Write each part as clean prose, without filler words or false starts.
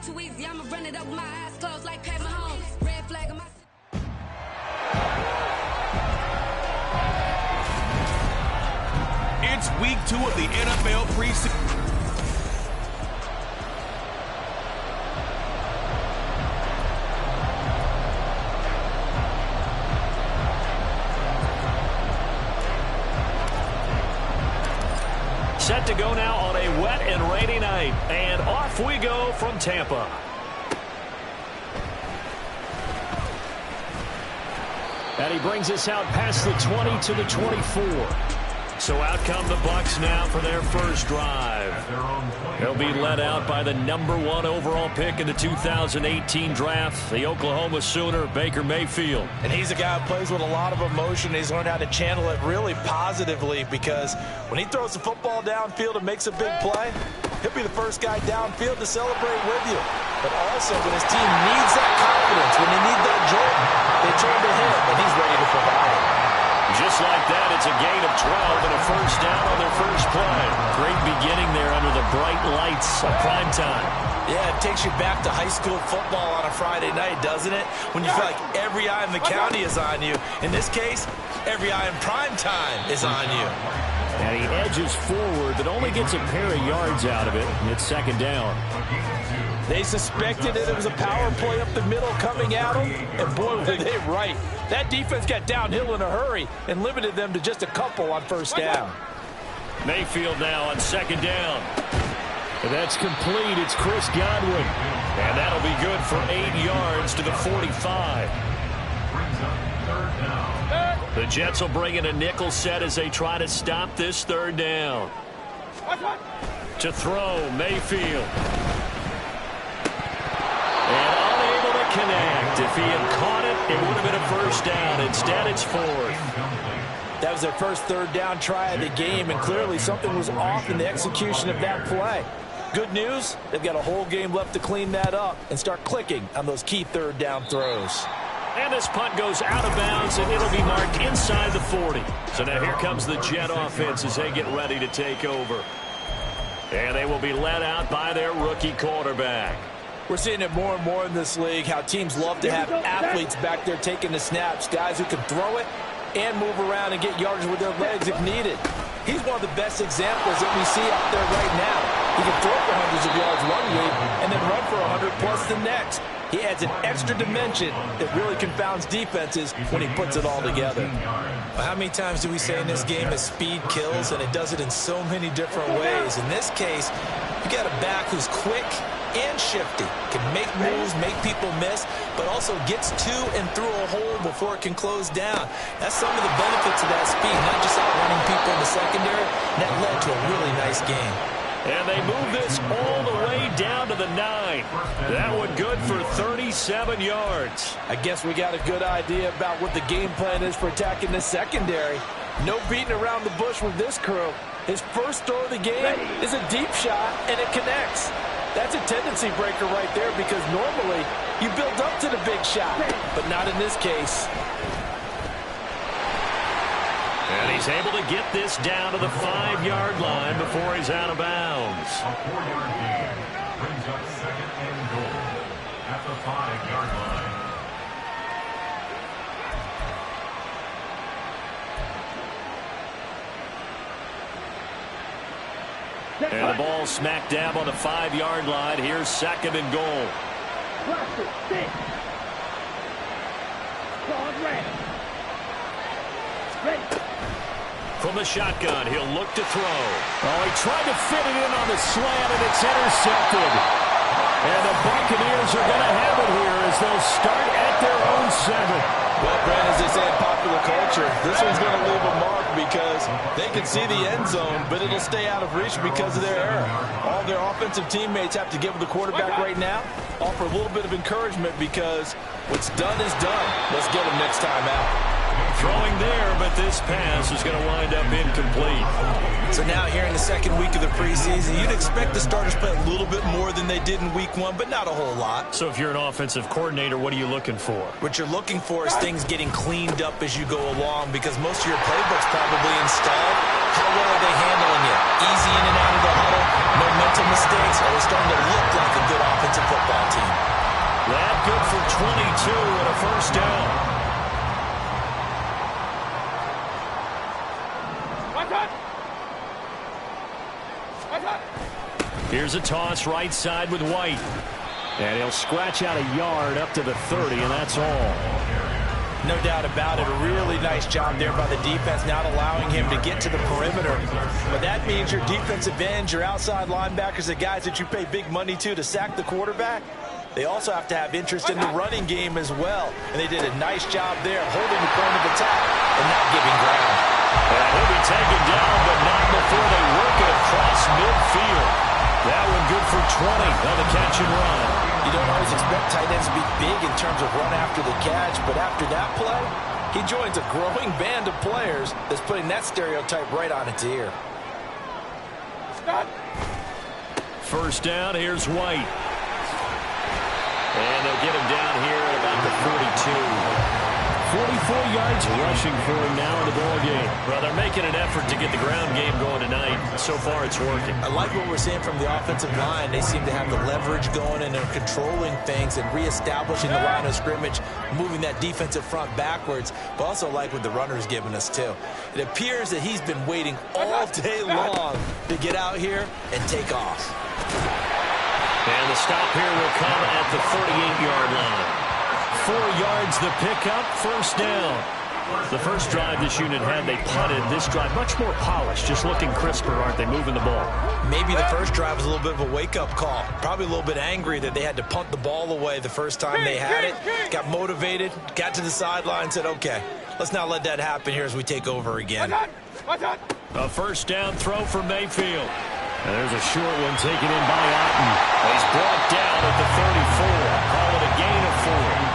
too easy. I'ma run it up with my eyes closed like Pat Mahomes. Red flag on my... It's week 2 of the NFL preseason. Set to go now on a wet and rainy night. And off we go from Tampa. And he brings us out past the 20 to the 24. So out come the Bucs now for their first drive. They'll be led out by the #1 overall pick in the 2018 draft, the Oklahoma Sooner, Baker Mayfield. And he's a guy who plays with a lot of emotion. He's learned how to channel it really positively, because when he throws the football downfield and makes a big play, he'll be the first guy downfield to celebrate with you. But also when his team needs that confidence, when they need that jolt, they turn to him, and he's ready to provide it. Just like that, it's a gain of 12 and a first down on their first play. Great beginning there under the bright lights of primetime. Yeah, it takes you back to high school football on a Friday night, doesn't it? When you feel like every eye in the county is on you. In this case, every eye in primetime is on you. And he edges forward, but only gets a pair of yards out of it, and it's second down. They suspected that it was a power play up the middle coming at them, and boy, were they right. That defense got downhill in a hurry and limited them to just a couple on first down. Mayfield now on second down. And that's complete. It's Chris Godwin. And that'll be good for 8 yards to the 45. The Jets will bring in a nickel set as they try to stop this third down. To throw, Mayfield. And unable to connect. If he had caught it, it would have been a first down. Instead, it's fourth. That was their first third down try of the game, and clearly something was off in the execution of that play. Good news, they've got a whole game left to clean that up and start clicking on those key third down throws. And this punt goes out of bounds, and it'll be marked inside the 40. So now here comes the Jet offense as they get ready to take over. And they will be led out by their rookie quarterback. We're seeing it more and more in this league, how teams love to have athletes back there taking the snaps, guys who can throw it and move around and get yardage with their legs if needed. He's one of the best examples that we see out there right now. He can throw for hundreds of yards one week and then run for 100+ the next. He adds an extra dimension that really confounds defenses when he puts it all together. Well, how many times do we say in this game that speed kills, and it does it in so many different ways? In this case, you got a back who's quick and shifty, can make moves, make people miss, but also gets to and through a hole before it can close down. That's some of the benefits of that speed, not just outrunning people in the secondary. That led to a really nice game. And they move this all the way down to the 9. That one good for 37 yards. I guess we got a good idea about what the game plan is for attacking the secondary. No beating around the bush with this crew. His first throw of the game is a deep shot, and it connects. That's a tendency breaker right there, because normally you build up to the big shot, but not in this case. And he's able to get this down to the 5-yard line before he's out of bounds. A 4-yard gain brings up second and goal at the 5-yard line. And the ball smack dab on the 5-yard line. Here's second and goal. From the shotgun, he'll look to throw. Oh, he tried to fit it in on the slant, and it's intercepted. And the Buccaneers are going to have it here as they'll start at their own 7. Well, Brent, as they say in popular culture, this one's going to leave a mark because they can see the end zone, but it'll stay out of reach because of their error. All their offensive teammates have to give the quarterback right now, offer a little bit of encouragement, because what's done is done. Let's get him next time out. Throwing there, but this pass is going to wind up incomplete. So now here in the second week of the preseason, you'd expect the starters play a little bit more than they did in week 1, but not a whole lot. So if you're an offensive coordinator, what are you looking for? What you're looking for is things getting cleaned up as you go along, because most of your playbook's probably installed. How well are they handling it? Easy in and out of the huddle, no mental mistakes, or are they starting to look like a good offensive football a first down. Here's a toss right side with White. And he'll scratch out a yard up to the 30, and that's all. No doubt about it. A really nice job there by the defense, not allowing him to get to the perimeter. But that means your defensive ends, your outside linebackers, the guys that you pay big money to sack the quarterback, they also have to have interest in the running game as well. And they did a nice job there holding the point of attack and not giving ground. And he'll be taken down, but not before they work it across midfield. That one good for 20 on the catch and run. You don't always expect tight ends to be big in terms of run after the catch, but after that play, he joins a growing band of players that's putting that stereotype right on its ear. First down, here's White. And they'll get him down here at about the 42. 44 yards rushing for him now in the ball game. Well, they're making an effort to get the ground game going tonight. So far, it's working. I like what we're seeing from the offensive line. They seem to have the leverage going, and they're controlling things and reestablishing the line of scrimmage, moving that defensive front backwards, but also like what the runner's giving us, too. It appears that he's been waiting all day long to get out here and take off. And the stop here will come at the 48-yard line. 4 yards the pickup, first down. The first drive this unit had, they punted. This drive, much more polished, just looking crisper, aren't they, moving the ball? Maybe the first drive was a little bit of a wake-up call. Probably a little bit angry that they had to punt the ball away the first time they had it. Got motivated, got to the sideline, said, okay, let's not let that happen here as we take over again. A first down throw for Mayfield. And there's a short one taken in by Otten. He's brought down at the 34. Call it a gain of 4.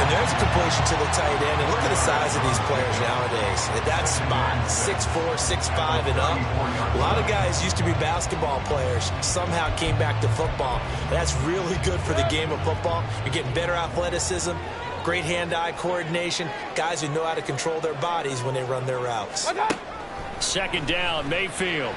And there's a completion to the tight end. And look at the size of these players nowadays. At that spot, 6'4", 6'5", and up. A lot of guys used to be basketball players, somehow came back to football. And that's really good for the game of football. You're getting better athleticism, great hand-eye coordination, guys who know how to control their bodies when they run their routes. Second down, Mayfield.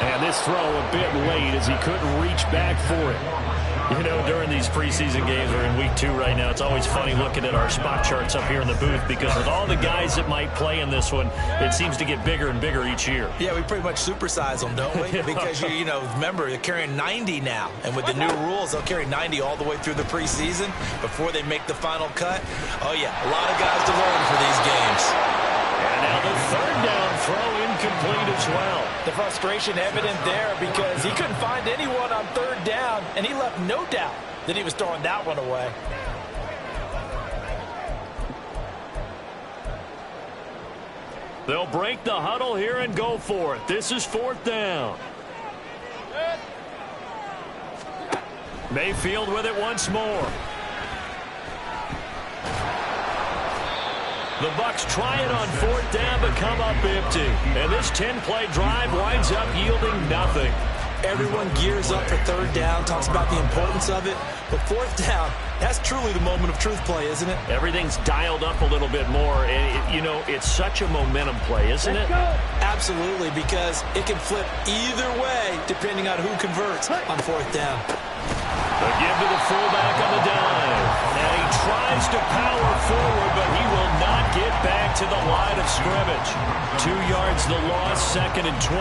And this throw a bit late as he couldn't reach back for it. You know, during these preseason games, we're in week 2 right now, it's always funny looking at our spot charts up here in the booth because with all the guys that might play in this one, it seems to get bigger and bigger each year. Yeah, we pretty much supersize them, don't we? Because, you know, remember, they're carrying 90 now. And with the new rules, they'll carry 90 all the way through the preseason before they make the final cut. Oh, yeah, a lot of guys to learn for these games. And now the third down throw incomplete as well. The frustration evident there because he couldn't find anyone on third down, and he left no doubt that he was throwing that one away. They'll break the huddle here and go for it. This is fourth down. Mayfield with it once more. The Bucs try it on fourth down but come up empty. And this 10-play drive winds up yielding nothing. Everyone gears up for third down, talks about the importance of it. But fourth down, that's truly the moment of truth play, isn't it? Everything's dialed up a little bit more. And, you know, it's such a momentum play, isn't it? Absolutely, because it can flip either way depending on who converts on fourth down. A give to the fullback on the dive. And he tries to power forward, but he will not get back to the line of scrimmage. 2 yards the loss, second and 12.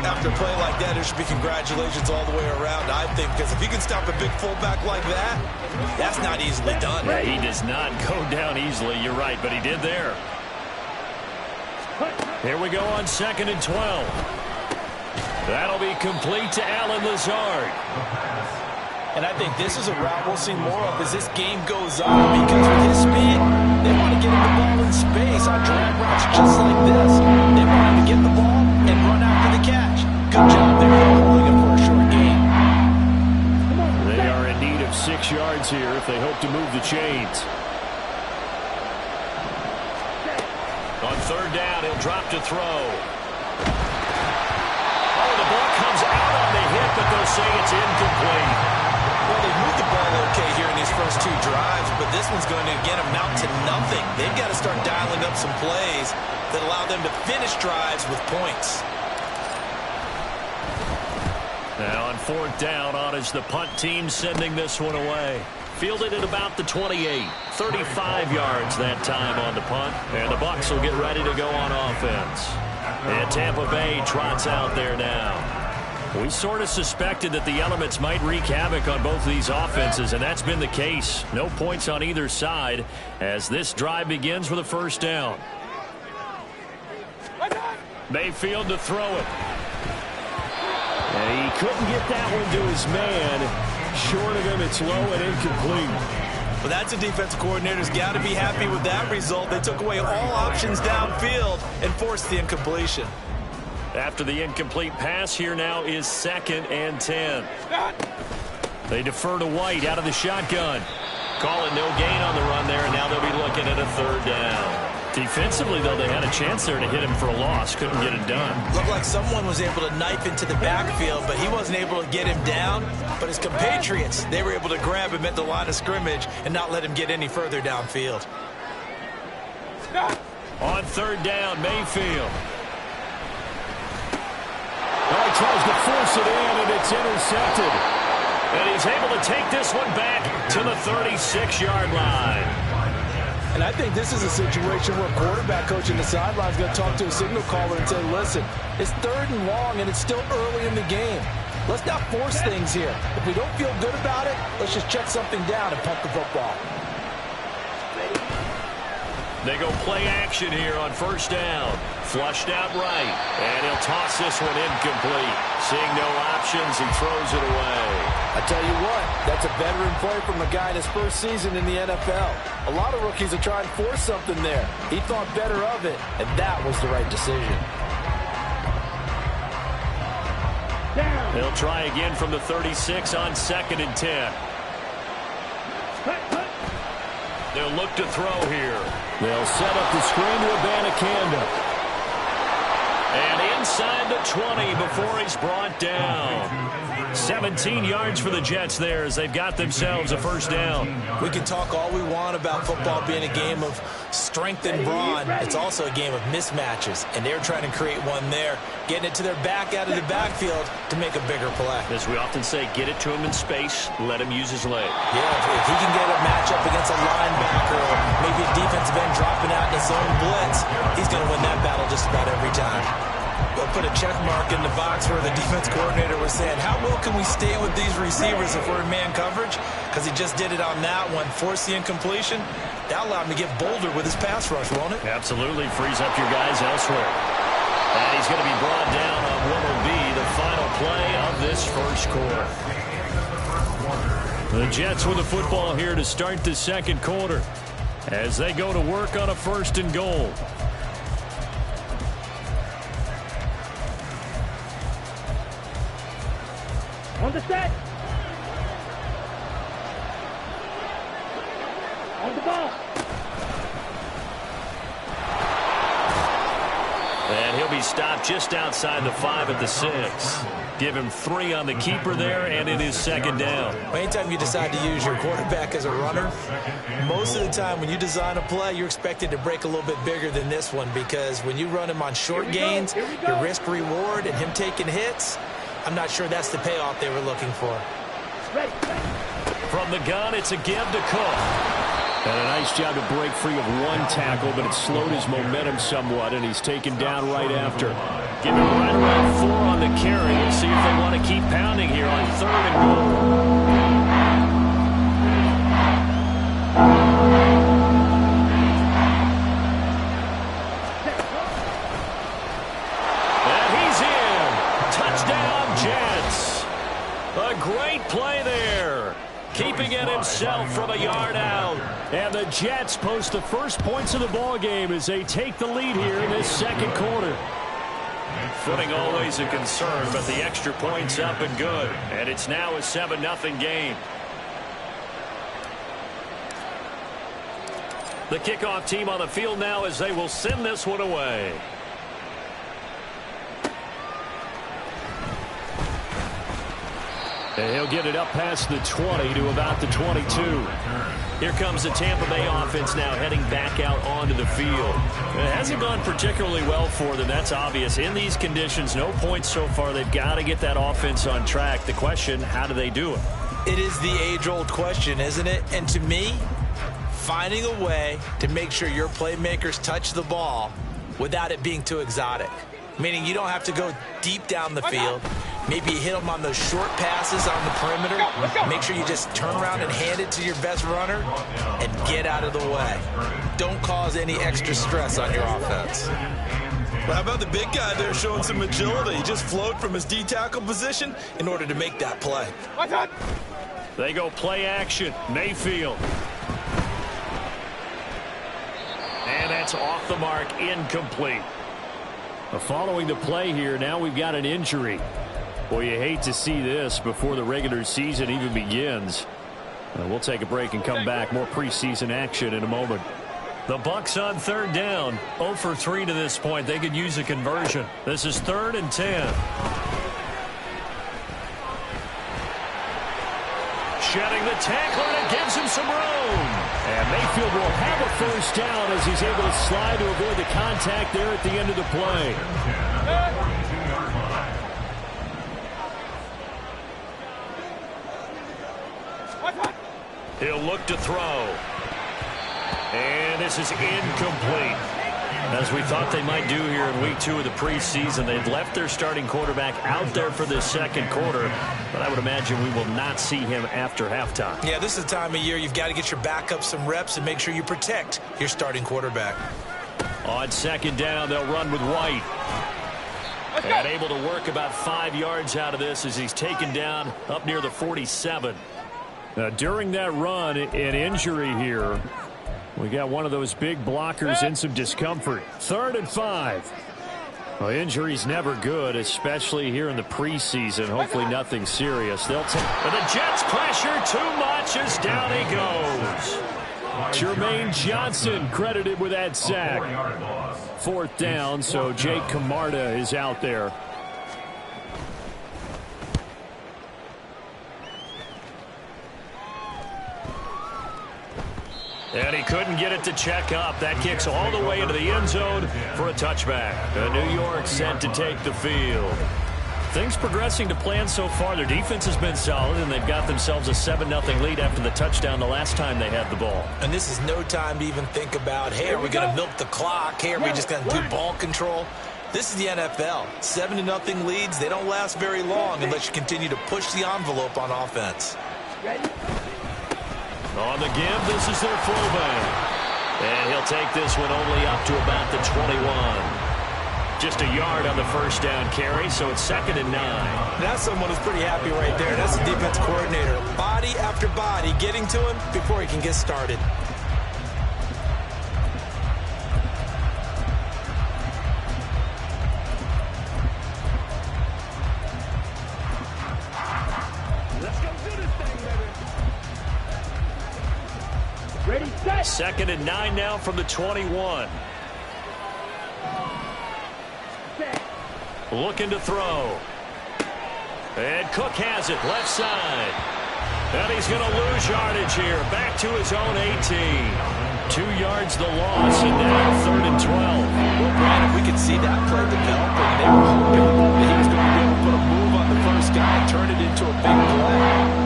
After a play like that, there should be congratulations all the way around, I think, because if you can stop a big fullback like that, that's not easily done. Yeah, he does not go down easily, you're right, but he did there. Here we go on second and 12. That'll be complete to Allen Lazard. And I think this is a route we'll see more of as this game goes on because with his speed, they want to get him the ball in space on drag routes just like this. They want him to get the ball and run after the catch. Good job there holding him for a short gain. They are in need of 6 yards here if they hope to move the chains. On third down, he'll drop to throw. Oh, the ball comes out on the hit, but they'll say it's incomplete. Well, they've moved the ball okay here in these first 2 drives, but this one's going to, again, amount to nothing. They've got to start dialing up some plays that allow them to finish drives with points. Now on 4th down, on is the punt team sending this one away. Fielded at about the 28. 35 yards that time on the punt. And the Bucs will get ready to go on offense. And Tampa Bay trots out there now. We sort of suspected that the elements might wreak havoc on both of these offenses, and that's been the case. No points on either side as this drive begins with a 1st down. Mayfield to throw it. And he couldn't get that one to his man. Short of him, it's low and incomplete. Well, that's a defensive coordinator's got to be happy with that result. They took away all options downfield and forced the incompletion. After the incomplete pass, here now is 2nd and 10. They defer to White out of the shotgun. Call it no gain on the run there, and now they'll be looking at a 3rd down. Defensively, though, they had a chance there to hit him for a loss. Couldn't get it done. Looked like someone was able to knife into the backfield, but he wasn't able to get him down. But his compatriots, they were able to grab him at the line of scrimmage and not let him get any further downfield. On 3rd down, Mayfield. Well, he tries to force it in, and it's intercepted. And he's able to take this one back to the 36-yard line. And I think this is a situation where a quarterback coach in the sideline is going to talk to a signal caller and say, listen, it's 3rd and long, and it's still early in the game. Let's not force things here. If we don't feel good about it, let's just check something down and punt the football. They go play action here on 1st down. Flushed out right. And he'll toss this one incomplete. Seeing no options, he throws it away. I tell you what, that's a veteran play from a guy in his 1st season in the NFL. A lot of rookies will try and force something there. He thought better of it, and that was the right decision. They'll try again from the 36 on 2nd and 10. They'll look to throw here. They'll set up the screen to Abanikanda. And inside the 20 before he's brought down. 17 yards for the Jets there as they've got themselves a 1st down. We can talk all we want about football being a game of strength and brawn. It's also a game of mismatches, and they're trying to create one there, getting it to their back out of the backfield to make a bigger play. As we often say, get it to him in space, let him use his leg. Yeah, if he can get a matchup against a linebacker or maybe a defensive end dropping out in his own blitz, he's going to win that battle just about every time. We'll put a check mark in the box where the defense coordinator was saying, how well can we stay with these receivers if we're in man coverage? Because he just did it on that one, forced the incompletion. That allowed him to get bolder with his pass rush, won't it? Absolutely, frees up your guys elsewhere. And he's going to be brought down on what will be the final play of this 1st quarter. The Jets with the football here to start the 2nd quarter as they go to work on a 1st and goal. On the set. On the ball. And he'll be stopped just outside the 5 at the 6. Give him 3 on the keeper there, and it is 2nd down. Anytime you decide to use your quarterback as a runner, most of the time when you design a play, you're expected to break a little bit bigger than this one, because when you run him on short gains, your risk-reward and him taking hits, I'm not sure that's the payoff they were looking for. From the gun, it's a give to Cook. And a nice job to break free of one tackle, but it slowed his momentum somewhat, and he's taken down right after. Give him right around 4 on the carry. We'll see if they want to keep pounding here on 3rd and goal. A great play there. Keeping it himself from a yard out. And the Jets post the first points of the ball game as they take the lead here in this 2nd quarter. Footing always a concern, but the extra points up and good. And it's now a 7-0 game. The kickoff team on the field now as they will send this one away. And he'll get it up past the 20 to about the 22. Here comes the Tampa Bay offense now heading back out onto the field. It hasn't gone particularly well for them. That's obvious. In these conditions, no points so far. They've got to get that offense on track. The question, how do they do it? It is the age-old question, isn't it? And to me, finding a way to make sure your playmakers touch the ball without it being too exotic. Meaning you don't have to go deep down the field. Maybe you hit them on those short passes on the perimeter. Make sure you just turn around and hand it to your best runner and get out of the way. Don't cause any extra stress on your offense. Well, how about the big guy there showing some agility? He just flowed from his D-tackle position in order to make that play. They go play action. Mayfield. And that's off the mark, incomplete. Following the play here, now we've got an injury. Boy, you hate to see this before the regular season even begins. We'll take a break and come back. More preseason action in a moment. The Bucs on third down. 0 for 3 to this point. They could use a conversion. This is 3rd and 10. Shedding the tackler, and it gives him some room. And Mayfield will have a first down as he's able to slide to avoid the contact there at the end of the play. He'll look to throw. And this is incomplete. As we thought they might do here in week 2 of the preseason, they've left their starting quarterback out there for this second quarter, but I would imagine we will not see him after halftime. Yeah, this is the time of year you've got to get your backup some reps and make sure you protect your starting quarterback. On second down, they'll run with White. And able to work about 5 yards out of this as he's taken down up near the 47. Now, during that run, an injury here. We got one of those big blockers in some discomfort. 3rd and 5. Well, injury's never good, especially here in the preseason. Hopefully nothing serious. They'll take. But the Jets pressure too much as down he goes. Jermaine Johnson credited with that sack. 4th down, so Jake Camarda is out there. And he couldn't get it to check up. That kicks all the way into the end zone for a touchback. New York set to take the field. Things progressing to plan so far. Their defense has been solid, and they've got themselves a 7-0 lead after the touchdown the last time they had the ball. And this is no time to even think about, hey, are we going to milk the clock? Hey, are we just going to do ball control? This is the NFL. 7-0 leads, they don't last very long unless you continue to push the envelope on offense. On the give, this is their fullback. And he'll take this one only up to about the 21. Just a yard on the first down carry, so it's 2nd and 9. That's someone who's pretty happy right there. That's the defense coordinator. Body after body getting to him before he can get started. Ready, set. 2nd and 9 now from the 21. Looking to throw. And Cook has it, left side. And he's going to lose yardage here. Back to his own 18. 2 yards the loss, and now 3rd and 12. Well, Brian, if we could see that play developing, they were hoping that he was going to be able to put a move on the first guy and turn it into a big play.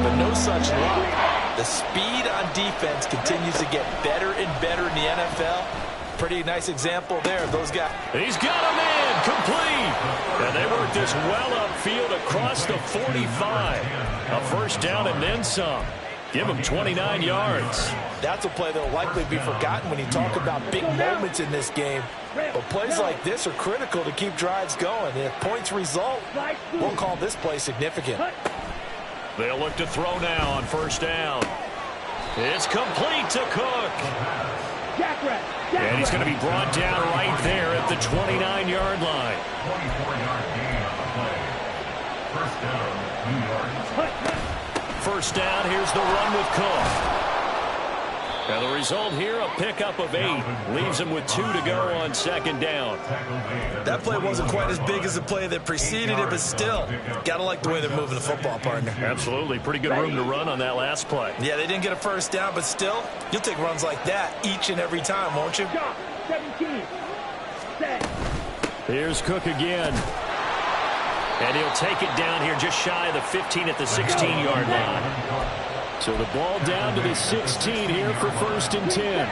But no such luck. The speed on defense continues to get better and better in the NFL. Pretty nice example there of those guys. He's got him in, complete. And they work this well upfield across the 45. A first down and then some. Give him 29 yards. That's a play that will likely be forgotten when you talk about big moments in this game. But plays like this are critical to keep drives going. And if points result, we'll call this play significant. They'll look to throw now on first down. It's complete to Cook. And he's going to be brought down right there at the 29-yard line. 24-yard gain on the play. First down, New York. First down, here's the run with Cook. And the result here, a pickup of 8. Leaves him with 2 to go on second down. That play wasn't quite as big as the play that preceded it, but still, got to like the way they're moving the football, partner. Absolutely. Pretty good room to run on that last play. Yeah, they didn't get a first down, but still, you'll take runs like that each and every time, won't you? 17. Set. Here's Cook again. And he'll take it down here just shy of the 15 at the 16-yard line. So the ball down to the 16 here for 1st and 10.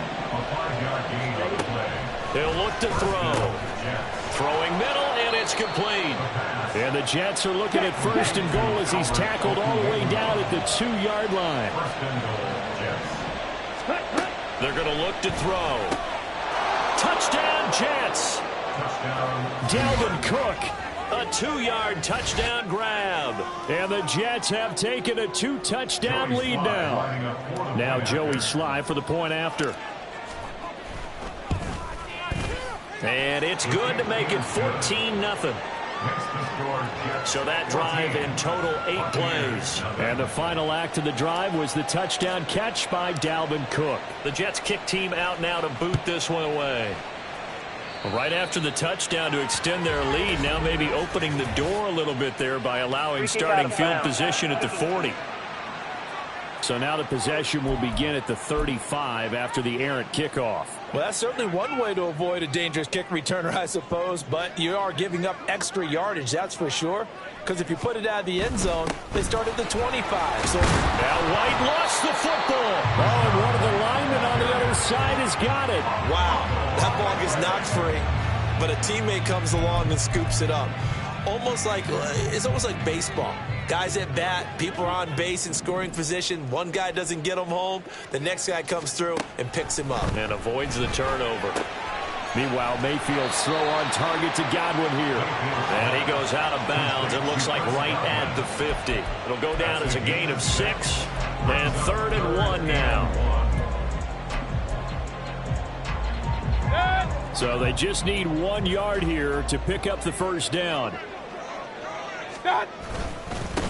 He'll look to throw. Throwing middle, and it's complete. And the Jets are looking at 1st and goal as he's tackled all the way down at the 2-yard line. They're going to look to throw. Touchdown, Jets. Dalvin Cook. A 2-yard touchdown grab. And the Jets have taken a 2-touchdown lead now. Now Joey Sly for the point after. And it's good to make it 14-0. So that drive in total 8 plays. And the final act of the drive was the touchdown catch by Dalvin Cook. The Jets kick team out now to boot this one away. Right after the touchdown to extend their lead, now maybe opening the door a little bit there by allowing starting field position at the 40. So now the possession will begin at the 35 after the errant kickoff. Well, that's certainly one way to avoid a dangerous kick returner, I suppose, but you are giving up extra yardage, that's for sure. Because if you put it out of the end zone, they start at the 25. So now White lost the football. Oh, and one of the linemen on the other side has got it. Wow, that ball gets knocked free, but a teammate comes along and scoops it up. It's almost like baseball. Guys at bat, people are on base in scoring position. One guy doesn't get him home. The next guy comes through and picks him up. And avoids the turnover. Meanwhile, Mayfield's throw on target to Godwin here. And he goes out of bounds. It looks like right at the 50. It'll go down as a gain of 6. And 3rd and 1 now. So they just need 1 yard here to pick up the first down.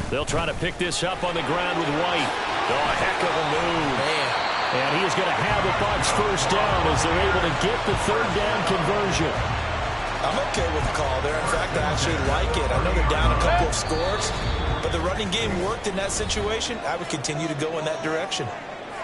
They'll try to pick this up on the ground with White. Oh, a heck of a move. Man. And he is going to have a Bucs first down as they're able to get the 3rd down conversion. I'm okay with the call there. In fact, I actually like it. I know they're down a couple of scores, but the running game worked in that situation. I would continue to go in that direction.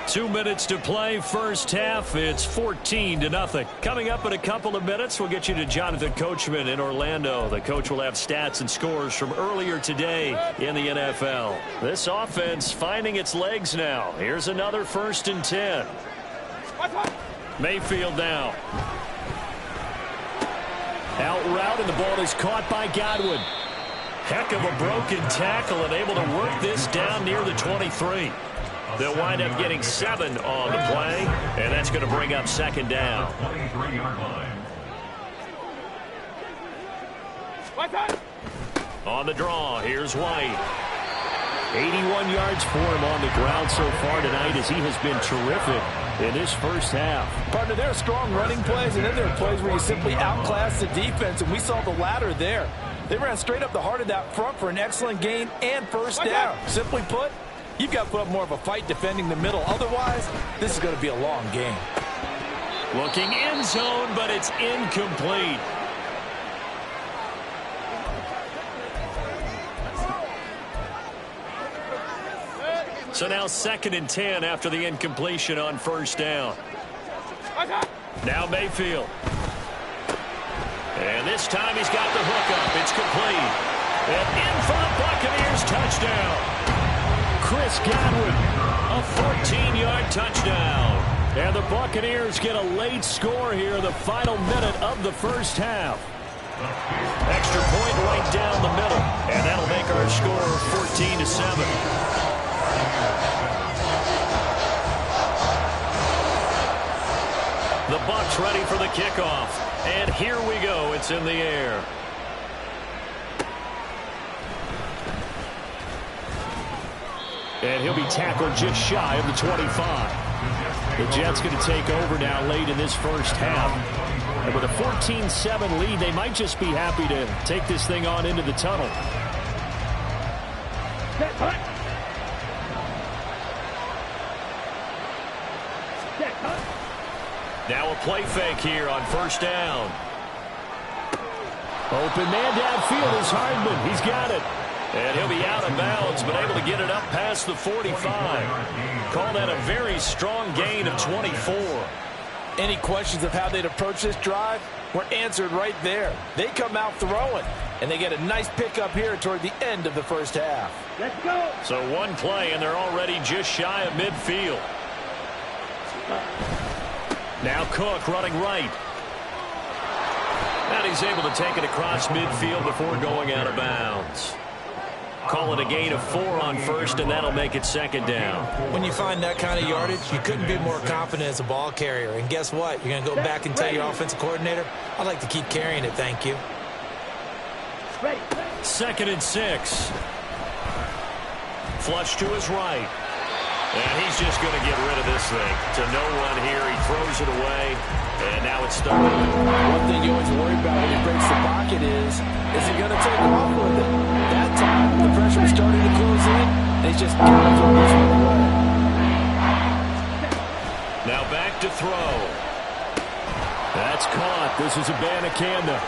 2 minutes to play, first half. It's 14-0. Coming up in a couple of minutes, we'll get you to Jonathan Coachman in Orlando. The coach will have stats and scores from earlier today in the NFL. This offense finding its legs now. Here's another 1st and 10. Mayfield now. Out route, and the ball is caught by Godwin. Heck of a broken tackle and able to work this down near the 23. They'll wind up getting 7 on the play, and that's going to bring up 2nd down. On the draw, here's White. 81 yards for him on the ground so far tonight as he has been terrific in this first half. Partner, there are strong running plays, and then there are plays where you simply outclass the defense, and we saw the latter there. They ran straight up the heart of that front for an excellent gain and first down. Simply put, you've got to put up more of a fight defending the middle. Otherwise, this is going to be a long game. Looking end zone, but it's incomplete. So now 2nd and 10 after the incompletion on first down. Now Mayfield. And this time he's got the hook up. It's complete. And in for the Buccaneers touchdown. Chris Godwin, a 14-yard touchdown. And the Buccaneers get a late score here in the final minute of the first half. Extra point right down the middle. And that'll make our score 14-7. The Bucs ready for the kickoff. And here we go. It's in the air. And he'll be tackled just shy of the 25. The Jets going to take over now late in this first half. And with a 14-7 lead, they might just be happy to take this thing on into the tunnel. Now a play fake here on first down. Open man downfield is Hardman. He's got it. And he'll be out of bounds, but able to get it up past the 45. Call that a very strong gain of 24. Any questions of how they'd approach this drive were answered right there. They come out throwing, and they get a nice pickup here toward the end of the first half. Let's go. So one play, and they're already just shy of midfield. Now Cook running right. And he's able to take it across midfield before going out of bounds. Call it a gain of 4 on first, and that'll make it second down. When you find that kind of yardage, you couldn't be more confident as a ball carrier. And guess what? You're going to go back and tell your offensive coordinator, I'd like to keep carrying it, thank you. Ready. 2nd and 6. Flush to his right. And he's just going to get rid of this thing. To no one here. He throws it away. And now it's 3rd. One thing you always worry about when he breaks the pocket is he going to take off with it? That time, the pressure was starting to close in, and he's just going to throw this one away. Now back to throw. That's caught. This is Abanikanda.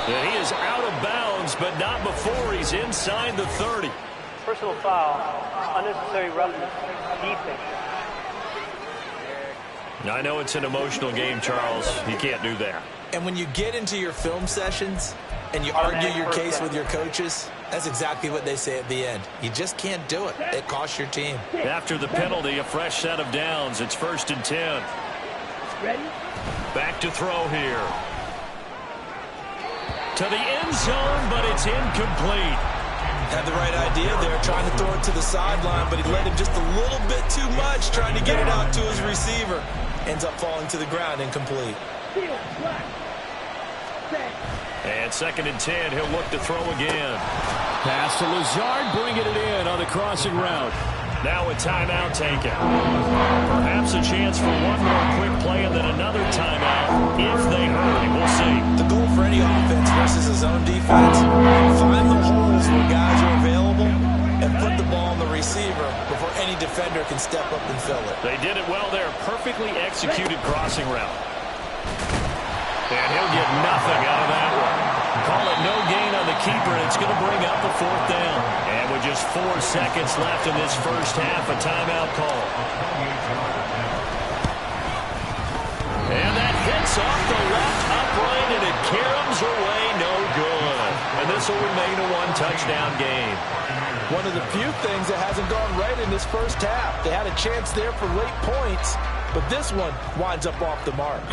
And he is out of bounds, but not before he's inside the 30. Personal foul, unnecessary roughness, defense. I know it's an emotional game, Charles. You can't do that. And when you get into your film sessions and you argue your case with your coaches, that's exactly what they say at the end. You just can't do it. It costs your team. After the penalty, a fresh set of downs. It's 1st and 10. Ready. Back to throw here. To the end zone, but it's incomplete. Had the right idea there, trying to throw it to the sideline, but he led him just a little bit too much, trying to get it out to his receiver. Ends up falling to the ground, incomplete. And 2nd and 10, he'll look to throw again. Pass to Lazard, bringing it in on the crossing route. Now a timeout taken. Perhaps a chance for one more quick play and then another timeout if they hurry. We'll see. The goal for any offense versus his own defense, find the holes where guys are available and put the ball on the receiver before any defender can step up and fill it. They did it well there. Perfectly executed crossing route. And he'll get nothing out of that one. Call it no gain on the keeper, and it's going to bring up a 4th down. And with just 4 seconds left in this first half, a timeout call. And that hits off the left upright, and it caroms away no good. And this will remain a 1-touchdown game. One of the few things that hasn't gone right in this first half. They had a chance there for late points, but this one winds up off the mark.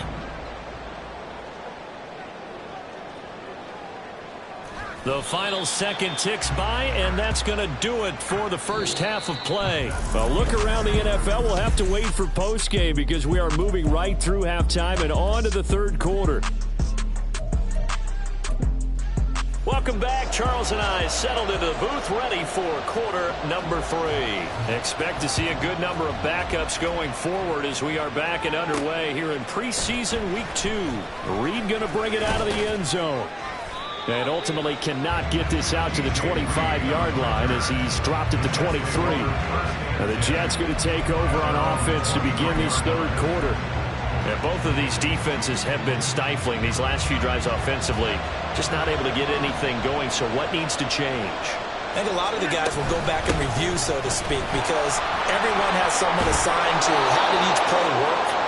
The final second ticks by, and that's going to do it for the first half of play. A look around the NFL. We'll have to wait for postgame because we are moving right through halftime and on to the 3rd quarter. Welcome back. Charles and I settled into the booth ready for quarter number 3. Expect to see a good number of backups going forward as we are back and underway here in preseason week 2. Reed going to bring it out of the end zone. And ultimately cannot get this out to the 25-yard line as he's dropped it to 23. Now the Jets going to take over on offense to begin this 3rd quarter. And both of these defenses have been stifling these last few drives offensively. Just not able to get anything going, so what needs to change? I think a lot of the guys will go back and review, so to speak, because everyone has someone assigned to how did each play work.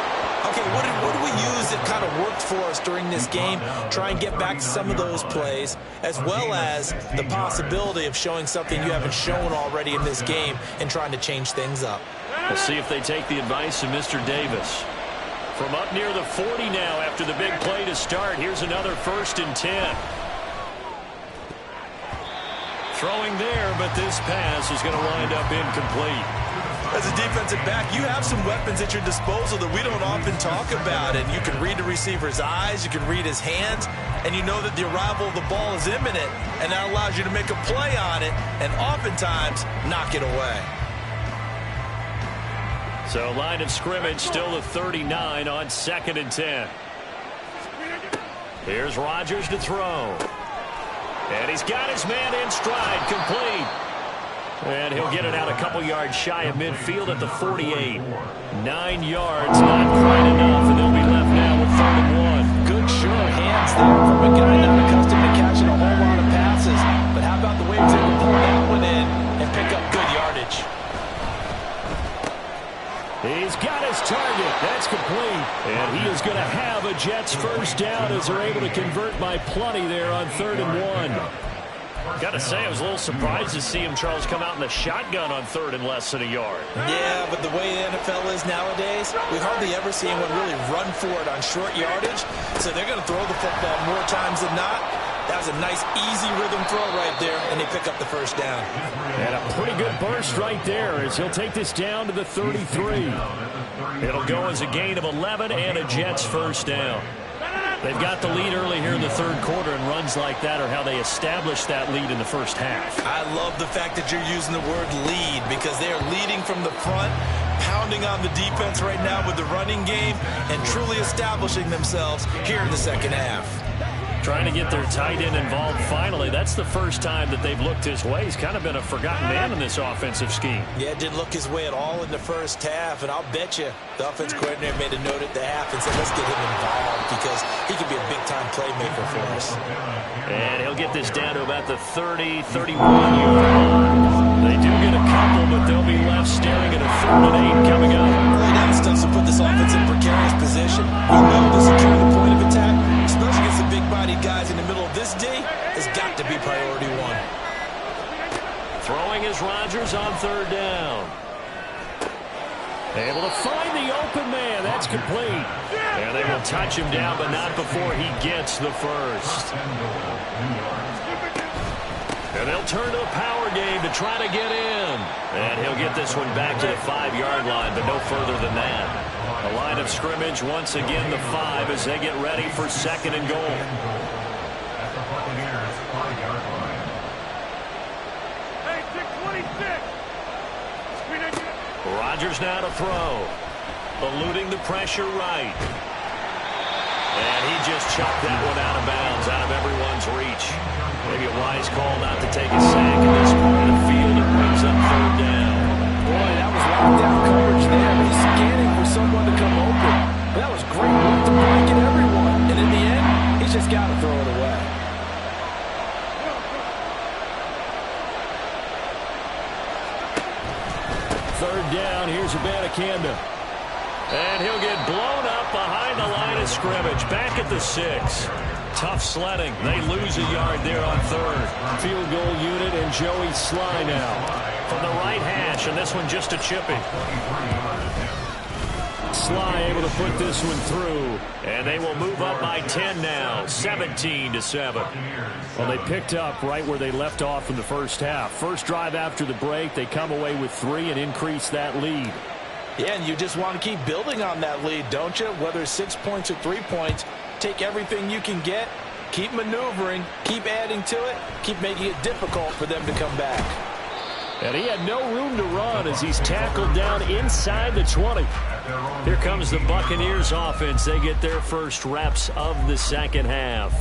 Okay, what did we use that kind of worked for us during this game? Try and get back to some of those plays, as well as the possibility of showing something you haven't shown already in this game and trying to change things up. We'll see if they take the advice of Mr. Davis. From up near the 40 now after the big play to start, here's another 1st and 10. Throwing there, but this pass is going to wind up incomplete. As a defensive back, you have some weapons at your disposal that we don't often talk about. And you can read the receiver's eyes, you can read his hands, and you know that the arrival of the ball is imminent, and that allows you to make a play on it and oftentimes knock it away. So line of scrimmage still the 39 on 2nd and 10. Here's Rodgers to throw. And he's got his man in stride, complete. And he'll get it out a couple yards shy of midfield at the 48. 9 yards, not quite enough, and they'll be left now with 3rd and 1. Good sure hands there from a guy not accustomed to catching a whole lot of passes. But how about the way he's able to pull that one in and pick up good yardage? He's got his target. That's complete. And he is going to have a Jets first down as they're able to convert by plenty there on 3rd and 1. Got to say, I was a little surprised to see him, Charles, come out in the shotgun on 3rd and less than a yard. Yeah, but the way the NFL is nowadays, we hardly ever see anyone really run for it on short yardage. So they're going to throw the football more times than not. That was a nice, easy rhythm throw right there, and they pick up the first down. And a pretty good burst right there as he'll take this down to the 33. It'll go as a gain of 11 and a Jets first down. They've got the lead early here in the 3rd quarter, and runs like that are how they establish that lead in the first half. I love the fact that you're using the word lead because they are leading from the front, pounding on the defense right now with the running game, and truly establishing themselves here in the second half. Trying to get their tight end involved finally. That's the first time that they've looked his way. He's kind of been a forgotten man in this offensive scheme. Yeah, didn't look his way at all in the first half, and I'll bet you the offense coordinator made a note at the half and said, let's get him involved because he can be a big-time playmaker for us. And he'll get this down to about the 30, 31-yard line. They do get a couple, but they'll be left staring at a 3rd and 8 coming up. Really, that stuff will put this offense in precarious position. We know the security point of attack, especially against the big-bodied guys in the middle of this day, has got to be priority 1. Throwing is Rodgers on 3rd down. Able to find the open man. That's complete. And they will touch him down, but not before he gets the first. And they'll turn to a power game to try to get in. And he'll get this one back to the 5-yard line, but no further than that. The line of scrimmage once again the 5 as they get ready for 2nd and goal. At the Buccaneers 5-yard line. Hey, 626. Rodgers now to throw. Eluding the pressure right. And he just chopped that one out of bounds, out of everyone's reach. Maybe a wise call not to take a sack at this point of the field. It brings up 3rd down. Boy, that was lockdown coverage there. He's scanning for someone to come open. That was great work to blanket everyone. And in the end, he's just got to throw it away. Third down, here's Abanikanda. And he'll get blown up behind the line of scrimmage. Back at the 6. Tough sledding. They lose a yard there on 3rd. Field goal unit and Joey Sly now. From the right hash, and this one just a chippy. Sly able to put this one through. And they will move up by 10 now, 17-7. Well, they picked up right where they left off in the first half. First drive after the break, they come away with 3 and increase that lead. Yeah, and you just want to keep building on that lead, don't you? Whether it's 6 points or 3 points, take everything you can get, keep maneuvering, keep adding to it, keep making it difficult for them to come back. And he had no room to run as he's tackled down inside the 20. Here comes the Buccaneers offense. They get their first reps of the second half.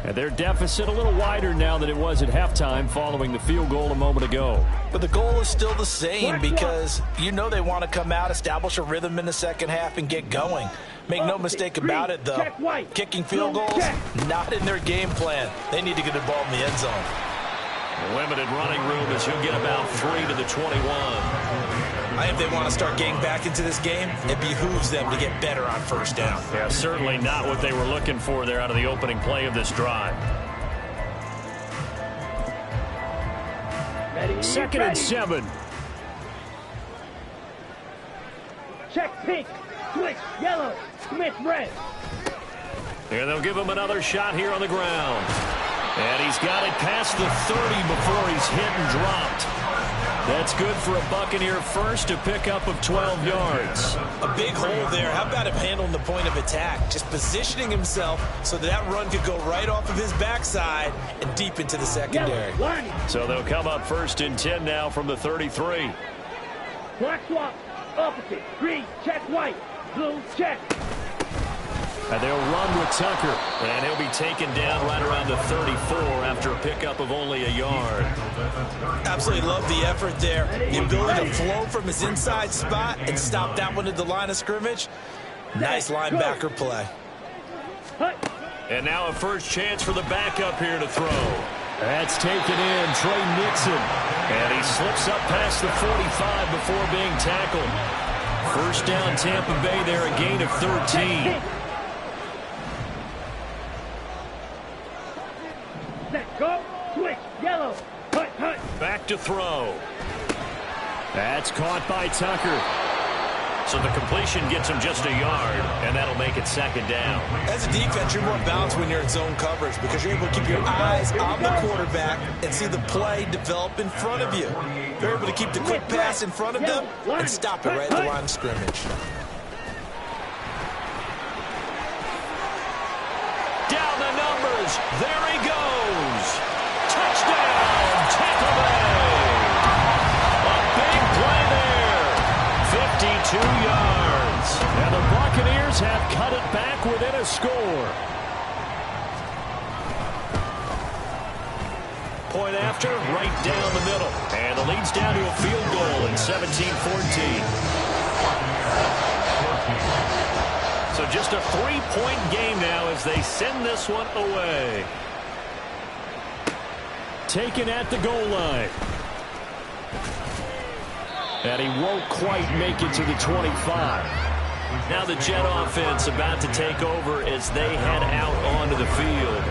And their deficit a little wider now than it was at halftime following the field goal a moment ago. But the goal is still the same because you know they want to come out, establish a rhythm in the second half, and get going. Make no mistake about it, though. Kicking field goals, not in their game plan. They need to get the ball in the end zone. Limited running room as he'll get about 3 to the 21. I think if they want to start getting back into this game, it behooves them to get better on first down. Yeah, certainly not what they were looking for there out of the opening play of this drive. Ready, 2nd and 7. Check pink, switch yellow, Smith red. And they'll give him another shot here on the ground. And he's got it past the 30 before he's hit and dropped. That's good for a Buccaneer first, a pickup of 12 yards. A big hole there. How about him handling the point of attack? Just positioning himself so that run could go right off of his backside and deep into the secondary. So they'll come up 1st and 10 now from the 33. Black swap, opposite, green, check white, blue, check. And they'll run with Tucker. And he'll be taken down right around the 34 after a pickup of only a yard. Absolutely love the effort there. The ability to flow from his inside spot and stop that one at the line of scrimmage. Nice linebacker play. And now a first chance for the backup here to throw. That's taken in, Trey Nixon. And he slips up past the 45 before being tackled. First down, Tampa Bay there, a gain of 13. Set, go, switch, yellow, hut. Back to throw. That's caught by Tucker. So the completion gets him just a yard, and that'll make it second down. As a defense, you're more balanced when you're in zone coverage because you're able to keep your eyes on the quarterback and see the play develop in front of you. You're able to keep the quick pass in front of them and stop it right at the line of scrimmage. Down the numbers. There he goes. Touchdown, Tampa Bay. A big play there. 52 yards. And the Buccaneers have cut it back within a score. Point after, right down the middle. And the lead's down to a field goal in 17-14. So just a 3-point game now as they send this one away. Taken at the goal line. And he won't quite make it to the 25. Now the Jet offense about to take over as they head out onto the field.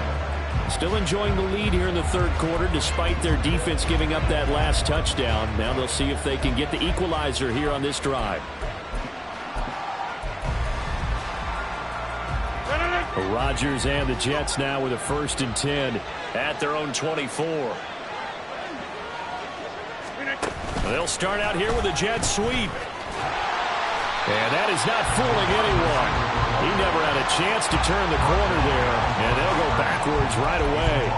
Still enjoying the lead here in the third quarter despite their defense giving up that last touchdown. Now they'll see if they can get the equalizer here on this drive. Rodgers and the Jets now with a 1st and 10 at their own 24. They'll start out here with a jet sweep. And that is not fooling anyone. He never had a chance to turn the corner there, and they'll go backwards right away.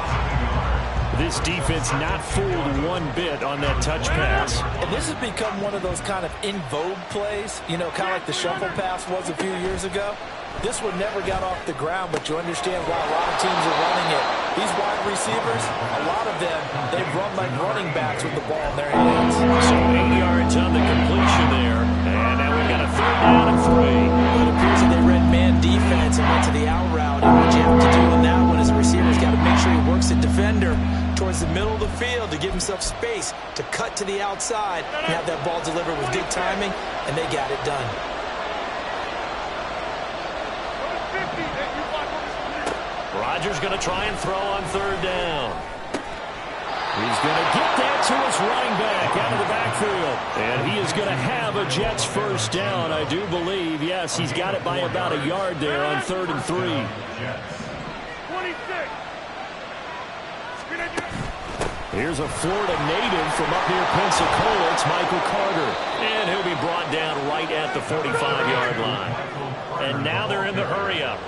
This defense not fooled one bit on that touch pass. And this has become one of those kind of in vogue plays, you know, kind of like the shuffle pass was a few years ago. This one never got off the ground, but you understand why a lot of teams are running it. These wide receivers, a lot of them, they run like running backs with the ball in their hands. So 8 yards on the completion there. And now we've got a 3rd down and 3. It appears that they read man defense and went to the out route. And what you have to do in that one as a receiver is got to make sure he works the defender towards the middle of the field to give himself space to cut to the outside and have that ball delivered with good timing, and they got it done. Rodgers going to try and throw on 3rd down. He's going to get that to his running back out of the backfield. And he is going to have a Jets 1st down, I do believe. Yes, he's got it by about a yard there on 3rd and 3. 26. Here's a Florida native from up near Pensacola. It's Michael Carter. And he'll be brought down right at the 45-yard line. And now they're in the hurry-up.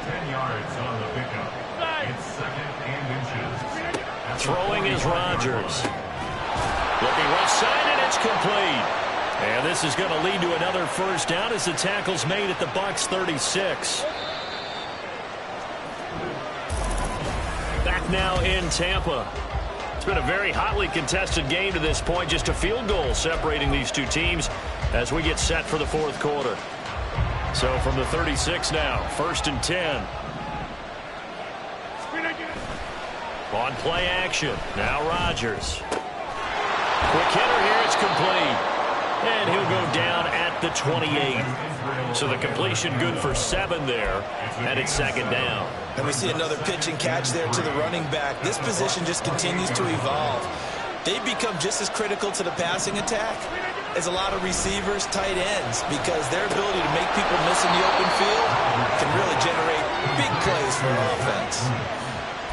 10 yards on the pickup. It's 2nd and inches. Throwing is Rodgers. Looking left side, and it's complete. And this is going to lead to another 1st down as the tackle's made at the Bucs 36. Back now in Tampa. It's been a very hotly contested game to this point. Just a field goal separating these two teams as we get set for the 4th quarter. So from the 36 now, 1st and 10. On play action, now Rodgers. Quick hitter here, it's complete. And he'll go down at the 28. So the completion good for 7 there, and it's 2nd down. And we see another pitch and catch there to the running back. This position just continues to evolve. They've become just as critical to the passing attack as a lot of receivers, tight ends, because their ability to make people miss in the open field can really generate big plays for an offense.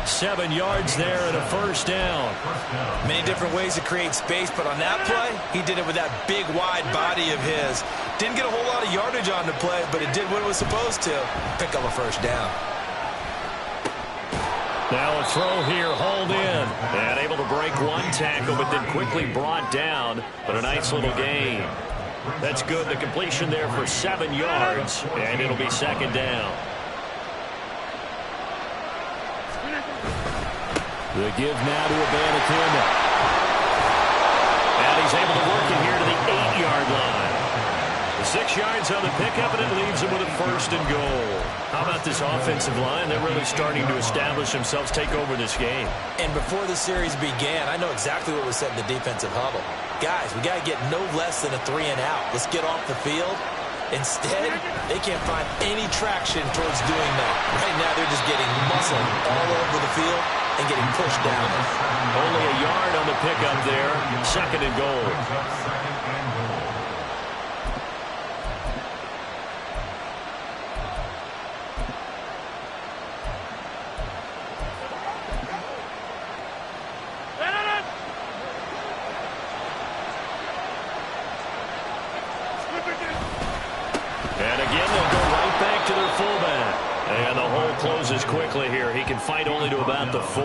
7 yards there and a 1st down. Many different ways to create space, but on that play, he did it with that big, wide body of his. Didn't get a whole lot of yardage on the play, but it did what it was supposed to. Pick up a 1st down. Now a throw here, hauled in. And able to break one tackle, but then quickly brought down. But a nice little gain. That's good. The completion there for 7 yards, and it'll be second down. The give now to Abanikanda. And he's able to work it here to the 8-yard line. 6 yards on the pickup, and it leaves him with a 1st and goal. How about this offensive line? They're really starting to establish themselves, take over this game. And before the series began, I know exactly what was said in the defensive huddle. Guys, we got to get no less than a 3-and-out. Let's get off the field. Instead, they can't find any traction towards doing that. Right now, they're just getting muscled all over the field and getting pushed down. Only a yard on the pickup there. 2nd and goal. And again, they'll go right back to their fullback. And the hole closes quickly here. He can fight only to about the 4.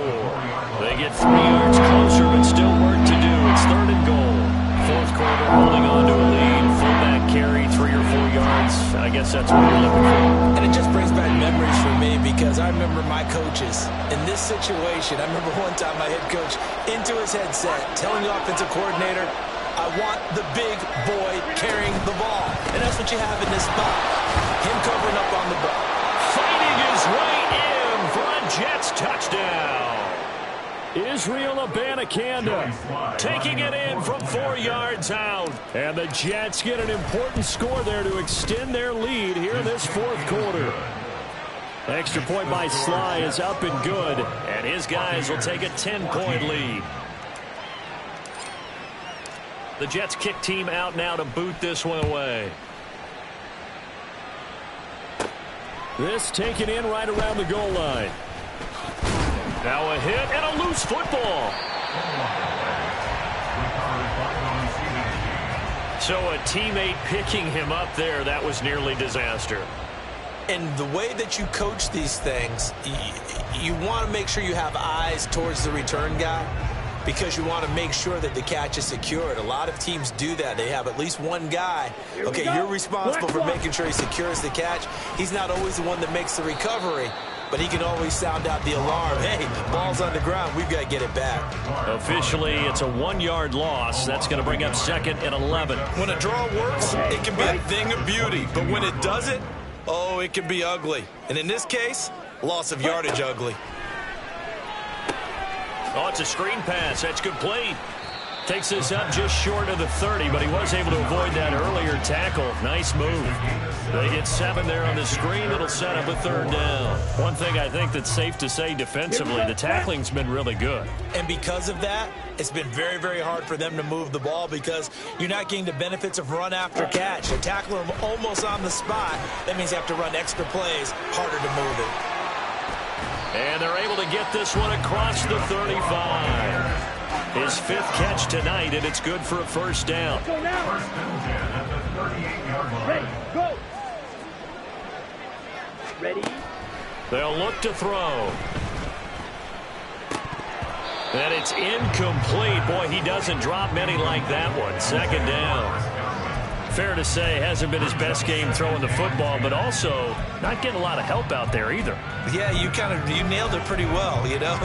They get 3 yards closer, but still work to do. It's 3rd and goal. 4th quarter, holding on to a lead. Fullback carry, 3 or 4 yards. I guess that's what you're looking for. And it just brings back memories for me because I remember my coaches in this situation. I remember one time my head coach into his headset telling the offensive coordinator, I want the big boy carrying the ball. And that's what you have in this spot. Him covering up on the ball. Fighting his way in for a Jets touchdown. Israel Abanikanda taking it in from 4 yards out. And the Jets get an important score there to extend their lead here in this 4th quarter. Extra point by Sly is up and good. And his guys will take a 10-point lead. The Jets kick team out now to boot this one away. This taken in right around the goal line. Now a hit and a loose football. So a teammate picking him up there, that was nearly disaster. And the way that you coach these things, you want to make sure you have eyes towards the return guy, because you want to make sure that the catch is secured. A lot of teams do that. They have at least one guy. Okay, you're responsible for making sure he secures the catch. He's not always the one that makes the recovery, but he can always sound out the alarm. Hey, ball's on the ground. We've got to get it back. Officially, it's a 1-yard loss. That's going to bring up 2nd and 11. When a draw works, it can be a thing of beauty. But when it doesn't, oh, it can be ugly. And in this case, loss of yardage ugly. Oh, it's a screen pass. That's complete. Takes this up just short of the 30, but he was able to avoid that earlier tackle. Nice move. They get 7 there on the screen. It'll set up a 3rd down. One thing I think that's safe to say defensively, the tackling's been really good. And because of that, it's been very, very hard for them to move the ball because you're not getting the benefits of run after catch. They're tackling them almost on the spot. That means you have to run extra plays, harder to move it. And they're able to get this one across the 35. His 5th catch tonight, and it's good for a 1st down. Go now. Ready, go. Ready. They'll look to throw. And it's incomplete. Boy, he doesn't drop many like that one. 2nd down. Fair to say, hasn't been his best game throwing the football, but also not getting a lot of help out there either. Yeah, you nailed it pretty well, you know.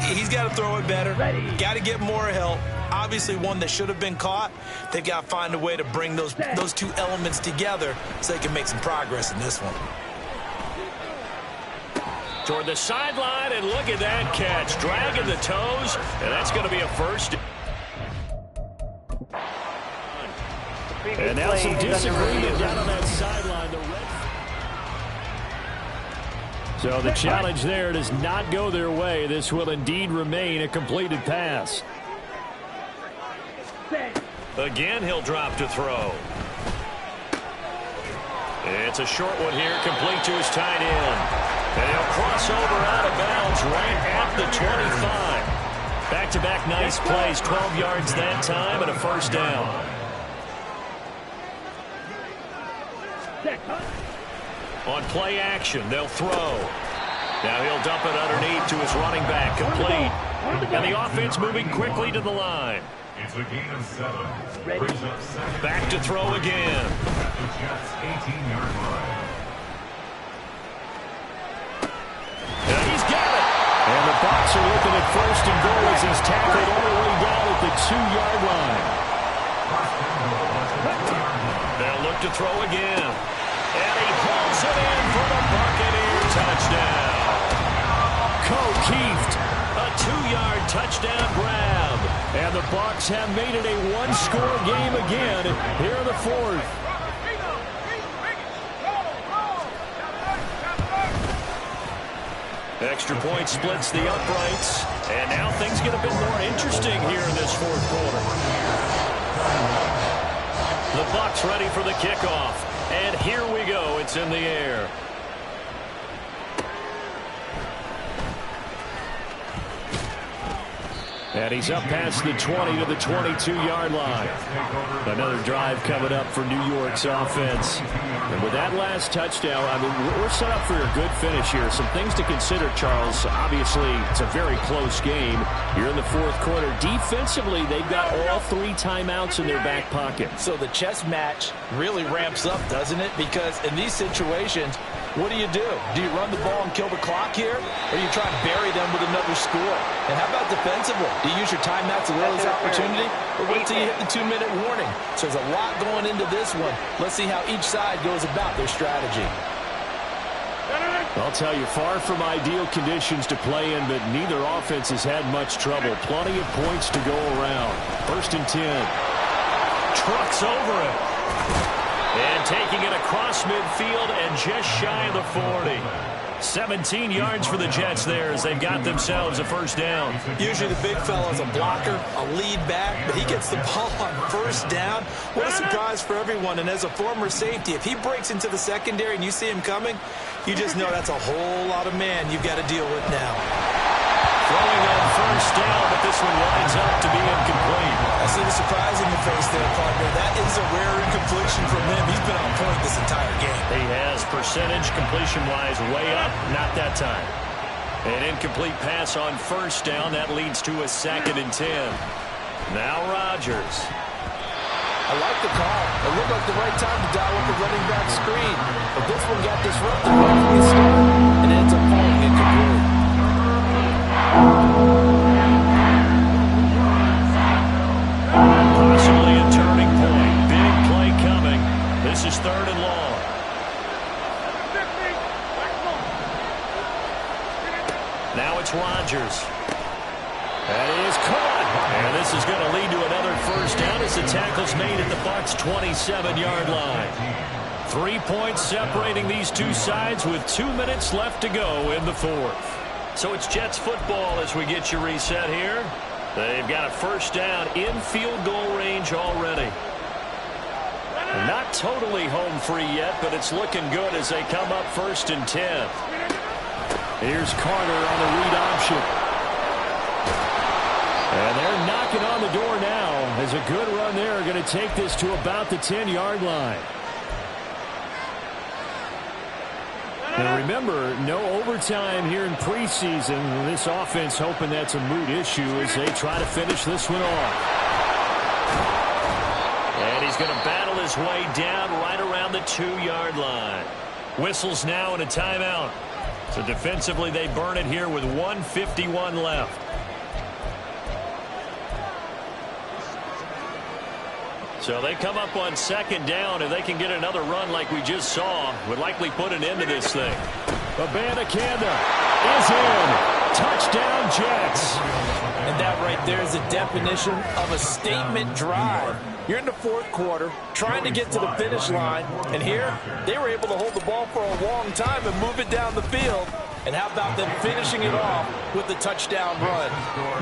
He's got to throw it better. Got to get more help. Obviously one that should have been caught. They've got to find a way to bring those 2 elements together so they can make some progress in this one. Toward the sideline, and look at that catch. Dragging the toes, and that's going to be a 1st. And now some disagreement down on that sideline. So the challenge there does not go their way. This will indeed remain a completed pass. Again, he'll drop to throw. It's a short one here, complete to his tight end. And he'll cross over out of bounds right at the 25. Back-to-back nice plays, 12 yards that time, and a 1st down. On play action, they'll throw. Now he'll dump it underneath to his running back, complete. And the offense moving quickly to the line. It's a gain of 7. Brings up second. Back to throw again. At the Jets' 18-yard line. And he's got it. And the Bucs are looking at first and goal as he's tackled all the way down at the 2-yard line. They'll look to throw again. And he hauls it in for the Buccaneer touchdown. Keeft, a 2-yard touchdown grab. And the Bucs have made it a one-score game again here in the fourth. Extra point splits the uprights. And now things get a bit more interesting here in this fourth quarter. The Bucs ready for the kickoff. And here we go. It's in the air. And he's up past the 20 to the 22-yard line. Another drive coming up for New York's offense. And with that last touchdown, I mean, we're set up for a good finish here. Some things to consider, Charles. Obviously, it's a very close game. You're in the fourth quarter. Defensively, they've got all 3 timeouts in their back pocket. So the chess match really ramps up, doesn't it? Because in these situations, what do? Do you run the ball and kill the clock here? Or do you try to bury them with another score? And how about defensively? Do you use your timeouts at early opportunity? Or wait till you hit the 2-minute warning? So there's a lot going into this one. Let's see how each side goes about their strategy. I'll tell you, far from ideal conditions to play in, but neither offense has had much trouble. Plenty of points to go around. First and 10. Trucks over it. And taking it across midfield and just shy of the 40. 17 yards for the Jets there as they've got themselves a first down. Usually the big fella's a blocker, a lead back, but he gets the ball on first down. What a surprise for everyone. And as a former safety, if he breaks into the secondary and you see him coming, you just know that's a whole lot of man you've got to deal with now. Throwing on first down, but this one winds up to be incomplete. I see the surprise in your face there, partner. That is a rare incompletion from him. He's been on point this entire game. He has percentage completion-wise way up, not that time. An incomplete pass on first down. That leads to a 2nd and 10. Now Rodgers. I like the call. It looked like the right time to dial up the running back screen. But this one got disrupted right from the start and ends up falling incomplete. Possibly a turning point. Big play coming. This is 3rd and long. Now it's Rodgers. That is caught. And this is going to lead to another first down as the tackle's made at the Bucs' 27-yard line. 3 points separating these two sides with 2 minutes left to go in the fourth. So it's Jets football as we get you reset here. They've got a first down in field goal range already. Not totally home free yet, but it's looking good as they come up 1st and 10. Here's Carter on the read option. And they're knocking on the door now as a good run there. Going to take this to about the 10-yard line. Now remember, no overtime here in preseason. This offense hoping that's a moot issue as they try to finish this one off. And he's going to battle his way down right around the 2-yard line. Whistles now and a timeout. So defensively they burn it here with 1:51 left. So they come up on 2nd down. If they can get another run like we just saw, would likely put an end to this thing. Abanikanda is in. Touchdown, Jets. And that right there is the definition of a statement drive. You're in the fourth quarter, trying to get to the finish line, and here they were able to hold the ball for a long time and move it down the field. And how about them finishing it off with the touchdown run?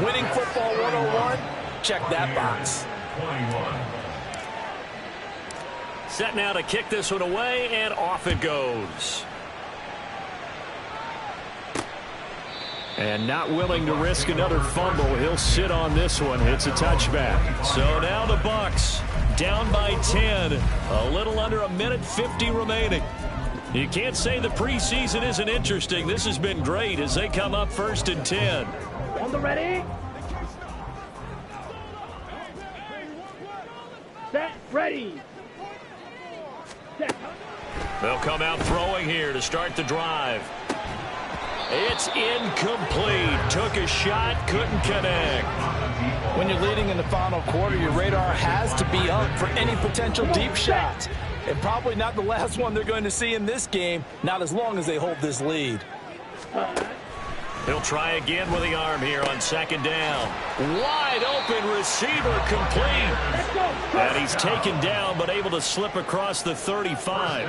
Winning football 101? Check that box. 21. Set now to kick this one away, and off it goes. And not willing to risk another fumble. He'll sit on this one. It's a touchback. So now the Bucs down by 10. A little under 1:50 remaining. You can't say the preseason isn't interesting. This has been great as they come up 1st and 10. On the ready. Set. Ready. Set. They'll come out throwing here to start the drive. It's incomplete. Took a shot, couldn't connect. When you're leading in the final quarter, your radar has to be up for any potential deep shots. And probably not the last one they're going to see in this game, not as long as they hold this lead. He'll try again with the arm here on second down. Wide open receiver complete. And he's taken down but able to slip across the 35.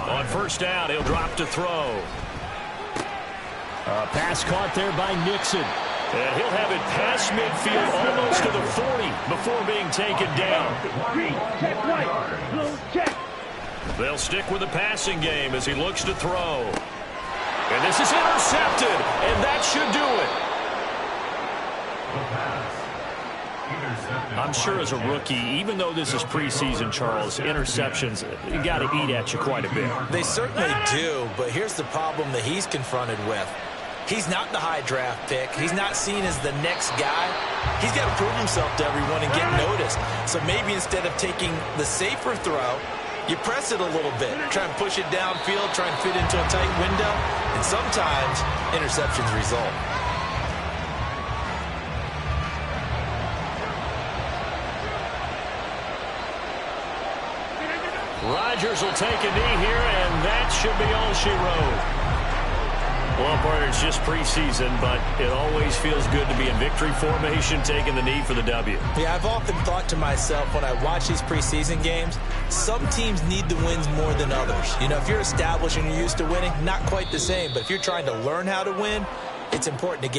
On first down, he'll drop to throw. Pass caught there by Nixon. And he'll have it past midfield almost to the 40 before being taken down. Check right. Blue check. They'll stick with the passing game as he looks to throw. And this is intercepted, and that should do it. I'm sure as a rookie, even though this is preseason, Charles, interceptions, you got to eat at you quite a bit. They certainly do, but here's the problem that he's confronted with. He's not the high draft pick. He's not seen as the next guy. He's got to prove himself to everyone and get noticed. So maybe instead of taking the safer throw, you press it a little bit, try and push it downfield, try and fit into a tight window, and sometimes interceptions result. Rodgers will take a knee here, and that should be all she wrote. Well, partner, it's just preseason, but it always feels good to be in victory formation, taking the knee for the W. Yeah, I've often thought to myself when I watch these preseason games, some teams need the wins more than others. You know, if you're established and you're used to winning, not quite the same. But if you're trying to learn how to win, it's important to get